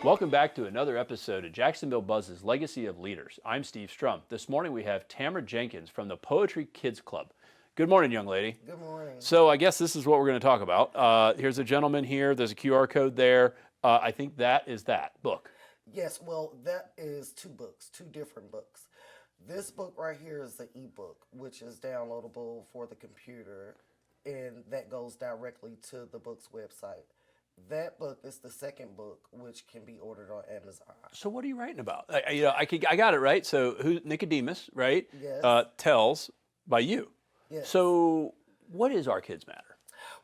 Welcome back to another episode of Jacksonville Buzz's Legacy of Leaders. I'm Steve Strum. This morning we have Tamara Jenkins from the Poetry Kids Club. Good morning, young lady. Good morning. So I guess this is what we're going to talk about. Here's a gentleman here. There's a QR code there. I think that is that book. Yes, well, that is two books, two different books. This book right here is the ebook, which is downloadable for the computer, and that goes directly to the book's website. That book is the second book, which can be ordered on Amazon. So what are you writing about? I got it right. So who Nicodemus, right? Yes. Tells by you. Yes. So what is Our Kids Matter?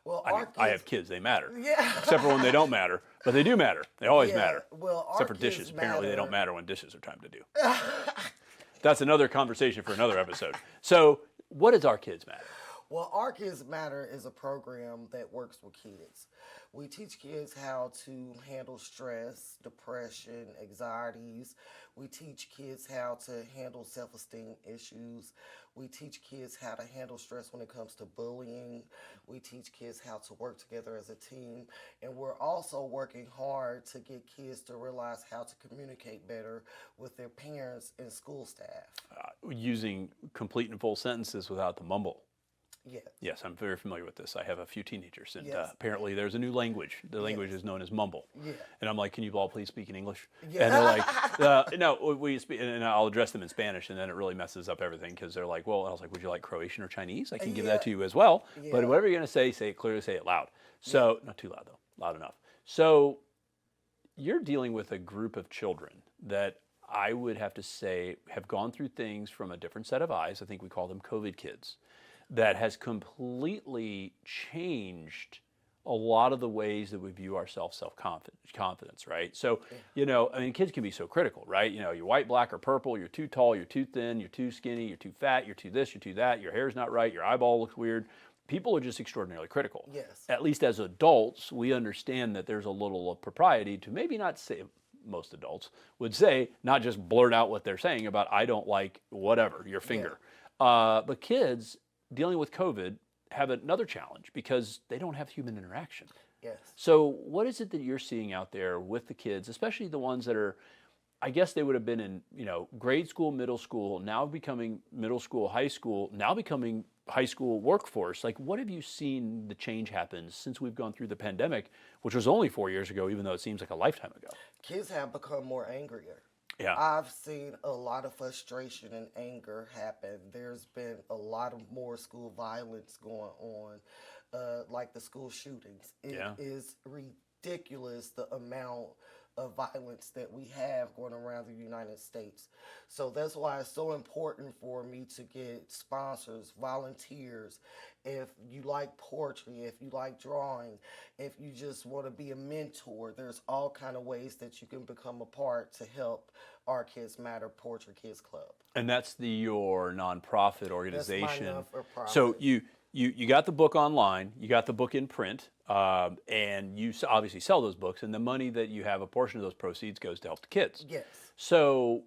Well, I have kids, they matter. Yeah. Except for when they don't matter. But they do matter. They always Yeah, matter. well, Except Our for dishes. Kids Apparently they don't Matter. matter when dishes are time to do. That's another conversation for another episode. So what does Our Kids Matter? Well, Our Kids Matter is a program that works with kids. We teach kids how to handle stress, depression, anxieties. We teach kids how to handle self-esteem issues. We teach kids how to handle stress when it comes to bullying. We teach kids how to work together as a team. And we're also working hard to get kids to realize how to communicate better with their parents and school staff. Using complete and full sentences without the mumble. Yeah. Yes, I'm very familiar with this. I have a few teenagers, and Yes. Apparently there's a new language. The language is known as mumble. Yeah. And I'm like, can you all please speak in English? Yeah. And they're like, no, we speak, and I'll address them in Spanish, and then it really messes up everything because they're like, well, and I was like, would you like Croatian or Chinese? I can give that to you as well. But Yeah. whatever you're going to say it clearly, say it loud. So, not too loud though, loud enough. So you're dealing with a group of children that I would have to say have gone through things from a different set of eyes. I think we call them COVID kids. That has completely changed a lot of the ways that we view ourselves, self-confidence, right? So, I mean, kids can be so critical, right? You're white, black, or purple, you're too tall, you're too thin, you're too skinny, you're too fat, you're too this, you're too that, your hair's not right, your eyeball looks weird. People are just extraordinarily critical. Yes. At least as adults, we understand that there's a little of propriety to maybe not say, most adults would say, not just blurt out what they're saying about, I don't like whatever, your finger. But kids, dealing with COVID, have another challenge because they don't have human interaction. Yes. So what is it that you're seeing out there with the kids, especially the ones that are, I guess they would have been in, grade school, middle school, now becoming middle school, high school, now becoming high school workforce. Like, what have you seen the change happen since we've gone through the pandemic, which was only 4 years ago, even though it seems like a lifetime ago? Kids have become more angrier. Yeah. I've seen a lot of frustration and anger happen. There's been a lot of more school violence going on, like the school shootings. It is ridiculous the amount of violence that we have going around the United States. So that's why it's so important for me to get sponsors, volunteers. If you like poetry, if you like drawing, if you just want to be a mentor, there's all kind of ways that you can become a part to help Our Kids Matter Poetry Kids Club. And that's your nonprofit organization. That's my not-for-profit. So you got the book online, you got the book in print, and you obviously sell those books, and the money that you have, a portion of those proceeds goes to help the kids. Yes. So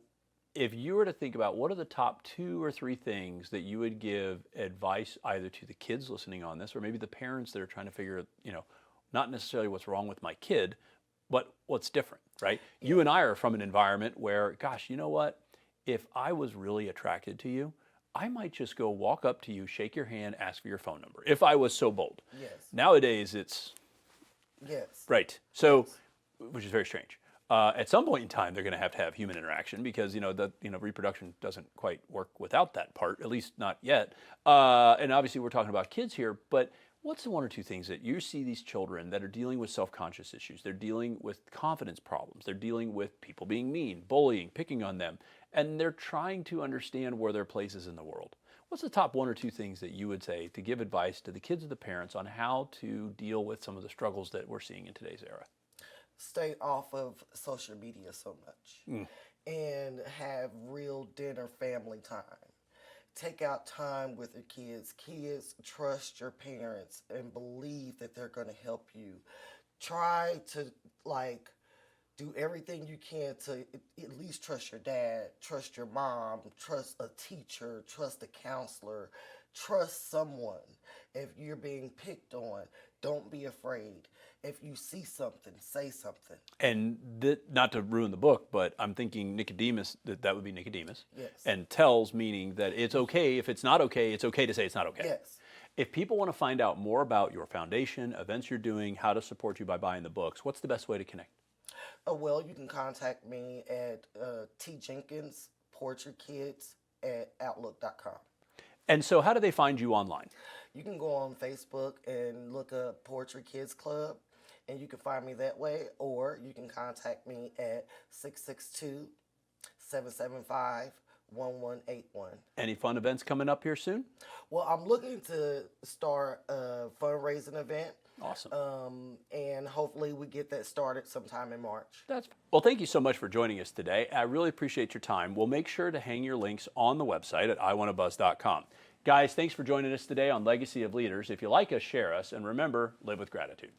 if you were to think about what are the top 2 or 3 things that you would give advice either to the kids listening on this, or maybe the parents that are trying to figure, not necessarily what's wrong with my kid, but what's different, right? Yeah. You and I are from an environment where, gosh, you know what? If I was really attracted to you, I might just go walk up to you, shake your hand, ask for your phone number, if I was so bold. Yes. Nowadays, it's... Yes. Right. So, which is very strange. At some point in time, they're going to have human interaction because, reproduction doesn't quite work without that part, at least not yet. And obviously, we're talking about kids here, but what's the 1 or 2 things that you see these children that are dealing with self-conscious issues? They're dealing with confidence problems. They're dealing with people being mean, bullying, picking on them, and they're trying to understand where their place is in the world. What's the top 1 or 2 things that you would say to give advice to the kids or the parents on how to deal with some of the struggles that we're seeing in today's era? Stay off of social media so much and have real dinner family time. Take out time with your kids. Kids, trust your parents and believe that they're going to help you. Try to do everything you can to at least trust your dad, trust your mom, trust a teacher, trust a counselor. Trust someone. If you're being picked on, don't be afraid. If you see something, say something. And not to ruin the book, but I'm thinking Nicodemus, that would be Nicodemus. Yes. And tells, meaning that it's okay. If it's not okay, it's okay to say it's not okay. Yes. If people want to find out more about your foundation, events you're doing, how to support you by buying the books, what's the best way to connect? Well, you can contact me at T. Jenkins, Kids at Outlook.com. And so how do they find you online? You can go on Facebook and look up Poetry Kids Club, and you can find me that way, or you can contact me at 662-775-1181. Any fun events coming up here soon? Well, I'm looking to start a fundraising event. Awesome. And hopefully we get that started sometime in March. Well, thank you so much for joining us today. I really appreciate your time. We'll make sure to hang your links on the website at iwannabuzz.com. Guys, thanks for joining us today on Legacy of Leaders. If you like us, share us, and remember, live with gratitude.